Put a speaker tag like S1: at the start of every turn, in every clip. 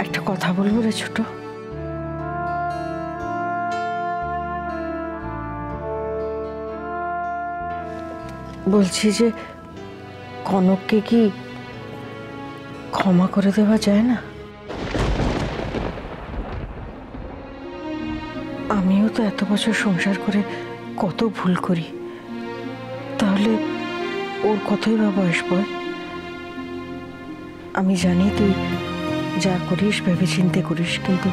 S1: একটা কথা বলবো রে ছোট। বলছি যে কনককে কি ক্ষমা করে দেওয়া যায় না? আমিও তো এত বছর সংসার করে কত ভুল করি, তাহলে ওর কতই বা বয়স বল? আমি জানি তুই যা করিস ভেবে চিন্তে করিস, কিন্তু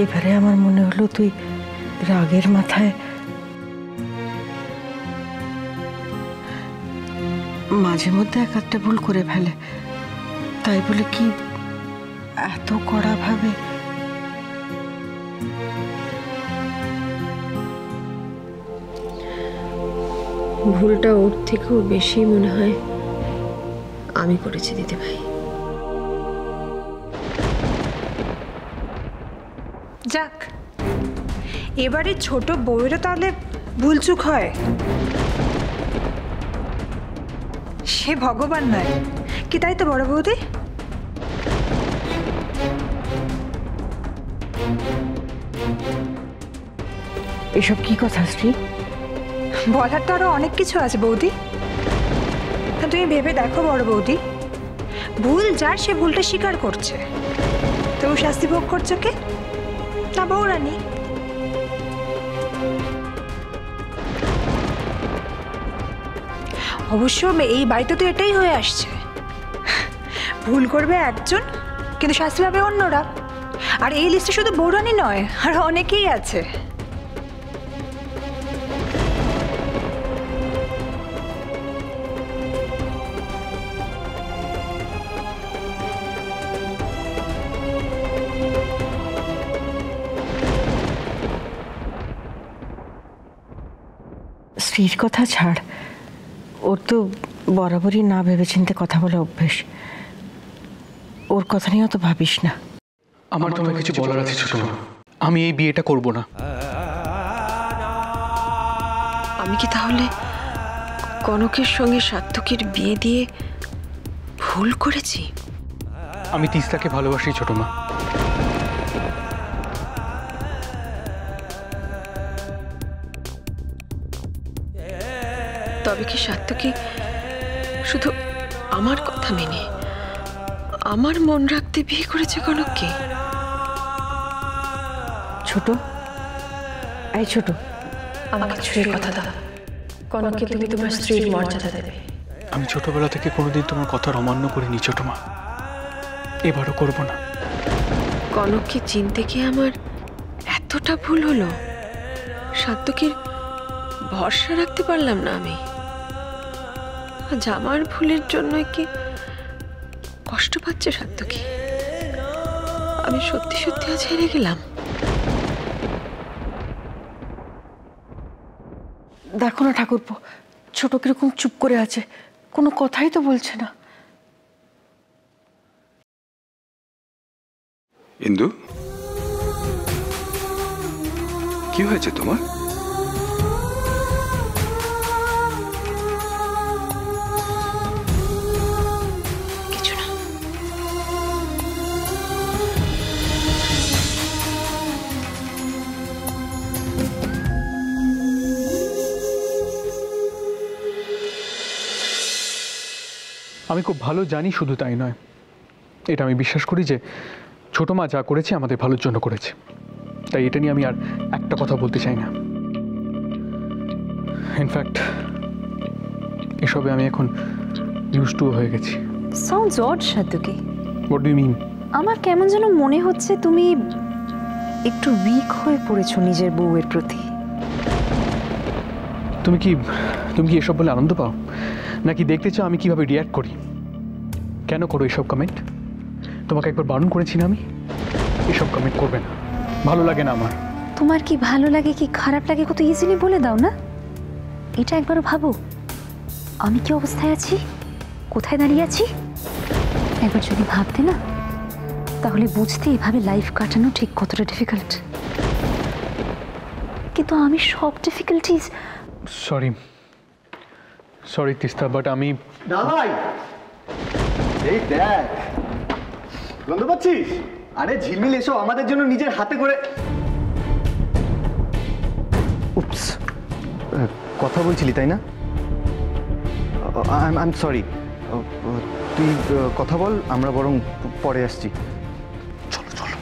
S1: এবারে আমার মনে হলো তুই রাগের মাথায় মাঝে মধ্যে এক একটা ভুল করে ফেলে, তাই বলে কি এত কড়া ভাবে?
S2: ভুলটা ওর থেকেও বেশি মনে হয় আমি করেছি দিদি ভাই।
S3: যাক, এবারে ছোট বউয়েরও তাহলে ভুলচুক হয়। সে ভগবান নয় কি, তাই তো বড় বৌদি?
S1: এসব কি কথা শ্রী?
S3: বলার তো আরো অনেক কিছু আছে বৌদি। তুমি ভেবে দেখো বড় বৌদি, ভুল যার সে ভুলটা স্বীকার করছে, তবু শাস্তি ভোগ করছে কে? না বৌরানী। অবশ্য এই বাড়িতে তো এটাই হয়ে আসছে, ভুল করবে একজন কিন্তু শাস্তি পাবে অন্যরা। আর এই লিস্টে শুধু বৌরানী নয়, আর অনেকেই আছে।
S1: স্ত্রীর কথা ছাড়, ওর তো বরাবরই না ভেবেচিন্তে কথা বলা অভ্যেস। ওর কথা নিয়েও তো ভাবিস না।
S4: আমার তোমায় কিছু বলার আছে ছোট মা, আমি এই বিয়েটা করব না।
S2: আমি কি তাহলে কনকের সঙ্গে সাত্তকীর বিয়ে দিয়ে ভুল করেছি?
S4: আমি তিস্তাকে ভালোবাসি ছোট মা।
S2: তবে কি সাত্তকী শুধু আমার কথা মেনে আমার মন রাখতে বিয়ে করেছে কনককে?
S1: ছোট, এই ছোট,
S2: আমাকে স্ত্রীর কথা দাও। কনককে তুমি তোমার স্ত্রীর মর্যাদা দেবে।
S4: আমি ছোটবেলা থেকে কোনোদিন তোমার কথার অমান্য করিনি ছোট মা, এবারও করব না।
S2: কনককে চিনতে গিয়ে আমার এতটা ভুল হলো, সাত্তকীর ভরসা রাখতে পারলাম না আমি। আজ আমার ভুলের জন্য কি কষ্ট পাচ্ছে সাত্তকী? আমি সত্যি সত্যি আজ হেরে গেলাম।
S1: দেখো না ঠাকুরপো, ছোট কিরকম চুপ করে আছে, কোনো কথাই তো বলছে না।
S5: ইন্দু, কি হয়েছে তোমার?
S2: কিছু না।
S4: আমি খুব ভালো জানি, শুধু তাই নয়, এটা আমি বিশ্বাস করি যে ছোট মা যা করেছে আমাদের ভালোর জন্য করেছে। তাই এটা নিয়ে আমি আর একটা কথা বলতে চাই না। ইনফ্যাক্ট এসবে আমি এখন ইউজড টু হয়ে গেছি।
S6: সাউন্ডস অড সাত্তকী।
S4: What do you mean?
S6: আমার কেমন যেন মনে হচ্ছে তুমি একটু উইক হয়ে পড়েছো নিজের বউয়ের প্রতি।
S4: তুমি কি এসব বলে আনন্দ পাও, নাকি দেখতে চাও আমি কিভাবে রিয়্যাক্ট করি? কেন করো এসব কমেন্ট? তোমাকে একবার বারণ করেছি না আমি এসব কমেন্ট করবে না, ভালো লাগে না আমার।
S6: তোমার কি ভালো লাগে কি খারাপ লাগে কত ইজিলি বলে দাও না। এটা একবারও ভাবো, আমি কি অবস্থায় আছি, কোথায় দাঁড়িয়ে আছি। একবার যদি ভাবতে না, তাহলে বুঝতে এভাবে লাইফ কাটানো ঠিক কতটা ডিফিকাল্ট। কিন্তু আমি সব ডিফিকাল্টিজ
S4: সরি তিস্তা, বাট আমি
S7: দাদাই এই দেখ গন্ধ পাচ্ছিস? আরে ঝিলমিল এসো, আমাদের জন্য নিজের হাতে করে। উপস, কথা বলছিলি তাই না? I am sorry. তুই কথা বল, আমরা বরং পরে আসছি। চলো চলো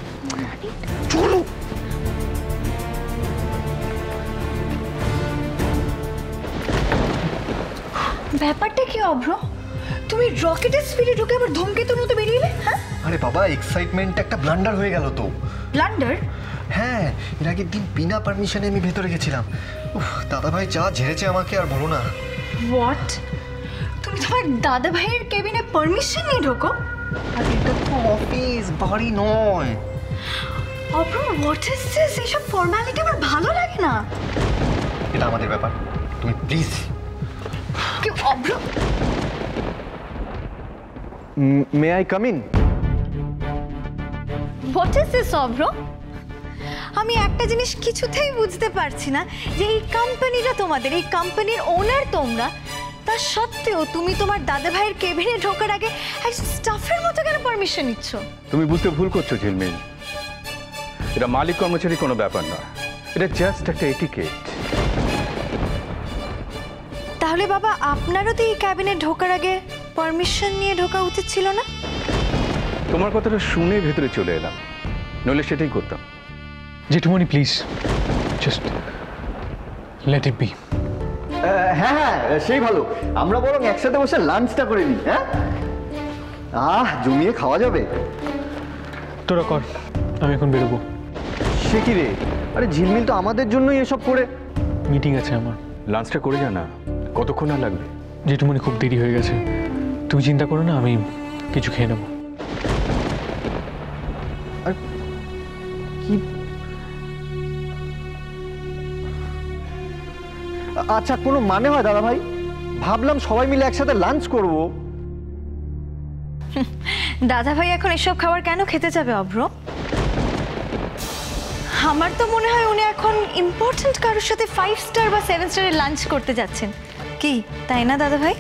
S7: চলো।
S6: ব্যাপারটা কি অভ্র? তুমি রকেটের স্পিডে ঢুকে আবার ধূমকেতুর মতো বেরিয়ে এলে? হ্যাঁ,
S7: আরে বাবা, এক্সাইটমেন্ট একটা ব্লান্ডার হয়ে গেল তো।
S6: ব্লান্ডার?
S7: হ্যাঁ, এর আগের দিন বিনা পারমিশনে আমি ভেতরে গেছিলাম। দাদাভাই যা ঝেড়েছে আমাকে আর বলো না।
S6: হোয়াট? তুমি তোমার দাদা ভাইয়ের কেবিনে পারমিশন নিয়ে ঢোকো?
S7: আর এটা তো অফিস, বাড়ি নয়।
S6: অভ্র, হোয়াট ইজ দিস? এইসব ফর্মালিটি আমার ভালো লাগে না।
S7: এটা আমাদের ব্যাপার, তুমি প্লিজ।
S6: কি Abhra?
S7: May I come in?
S6: What is this Abhra? আমি একটা জিনিস কিছুতেই বুঝতে পারছি না, যে এই কোম্পানিটা তোমাদের, এই কোম্পানির ওনার তোমরা, তা সত্ত্বেও তুমি তোমার দাদা ভাইয়ের কেবিনে ঢোকার আগে একটা স্টাফের মতো কেন পারমিশন নিচ্ছ?
S5: তুমি বুঝতে ভুল করছো ঝিলমিল। এটা মালিক কর্মচারী কোনো ব্যাপার না, এটা জাস্ট একটা এটিকেট।
S6: তাহলে বাবা, আপনারও তো এই ক্যাবিনে ঢোকার আগে পারমিশন নিয়ে ঢোকা উচিত ছিল না?
S5: তোমার কথাটা শুনে ভেতরে চলে এলাম, নইলে সেটাই করতাম।
S4: জেঠুমনি please, just let it be.
S7: হ্যাঁ হ্যাঁ, সেই ভালো। আমরা বরং একসাথে বসে লাঞ্চটা করে নিই। হ্যাঁ, জমিয়ে খাওয়া যাবে।
S4: তোরা কর, আমি এখন বেরোবো।
S7: সে কি রে? আরে ঝিলমিল তো আমাদের জন্যই এসব করে।
S4: মিটিং আছে আমার।
S5: লাঞ্চটা করে যা না, কতক্ষণ আর লাগবে?
S4: জেঠুমনি খুব দেরি হয়ে গেছে, তুমি চিন্তা করো না, আমি কিছু খেয়ে নেবো।
S7: কি? আচ্ছা, কোনো মানে হয় দাদা ভাই? ভাবলাম সবাই মিলে একসাথে লাঞ্চ করব।
S6: দাদা ভাই এখন এসব খাবার কেন খেতে যাবে অভ্র? আমার তো মনে হয় উনি এখন ইম্পর্টেন্ট কারোর সাথে 5 স্টার বা 7 স্টারের লাঞ্চ করতে যাচ্ছেন, কি তাই না দাদা ভাই?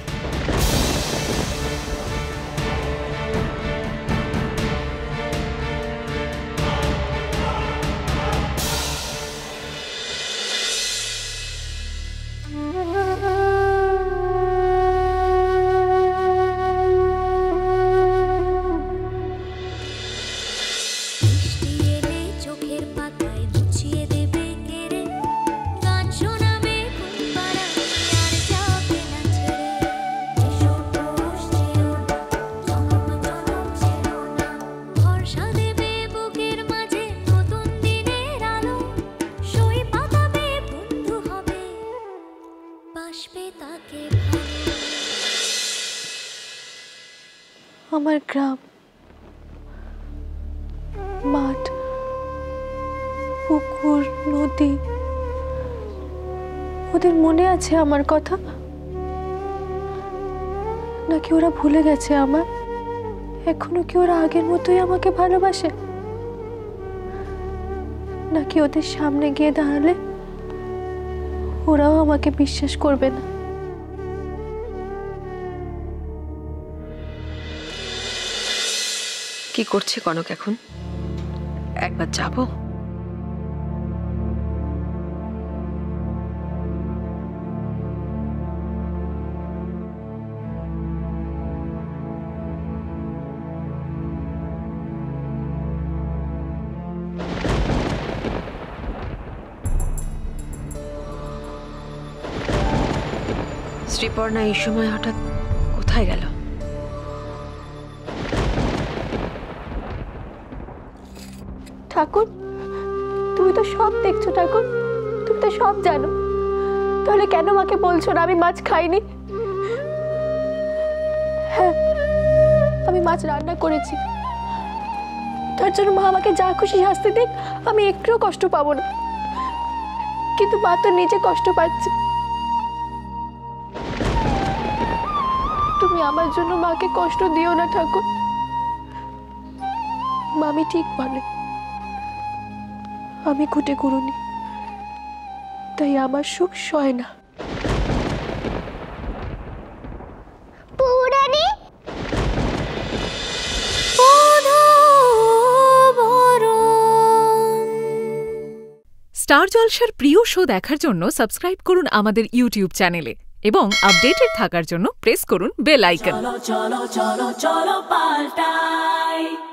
S2: আমার গ্রাম, মাঠ, পুকুর, নদী, ওদের মনে আছে আমার কথা? নাকি ওরা ভুলে গেছে আমার? এখনো কি ওরা আগের মতোই আমাকে ভালোবাসে? নাকি ওদের সামনে গিয়ে দাঁড়ালে ওরাও আমাকে বিশ্বাস করবে না? কি করছে কনক এখন? একবার যাবো? শ্রীপর্ণা এই সময় হঠাৎ কোথায় গেল?
S8: ঠাকুর, তুমি তো সব দেখছো ঠাকুর, তুমি তো সব জানো, তাহলে কেন মাকে বলছো না আমি মাছ খাইনি? হ্যাঁ, আমি মাছ রান্না করেছি, তার জন্য মা আমাকে যা খুশি শাস্তি দিক, আমি একটুও কষ্ট পাবো না। কিন্তু মা তো নিজে কষ্ট পাচ্ছে। তুমি আমার জন্য মাকে কষ্ট দিও না ঠাকুর। মামি ঠিক বলে, আমি কুটে কুড়ুনি, তাই আমার সুখ সয় না।
S6: পুরানি
S9: স্টার জলসার প্রিয় শো দেখার জন্য সাবস্ক্রাইব করুন আমাদের ইউটিউব চ্যানেলে এবং আপডেটেড থাকার জন্য প্রেস করুন বেল আইকন।
S10: চলো চলো চলো চলো পাল্টাই।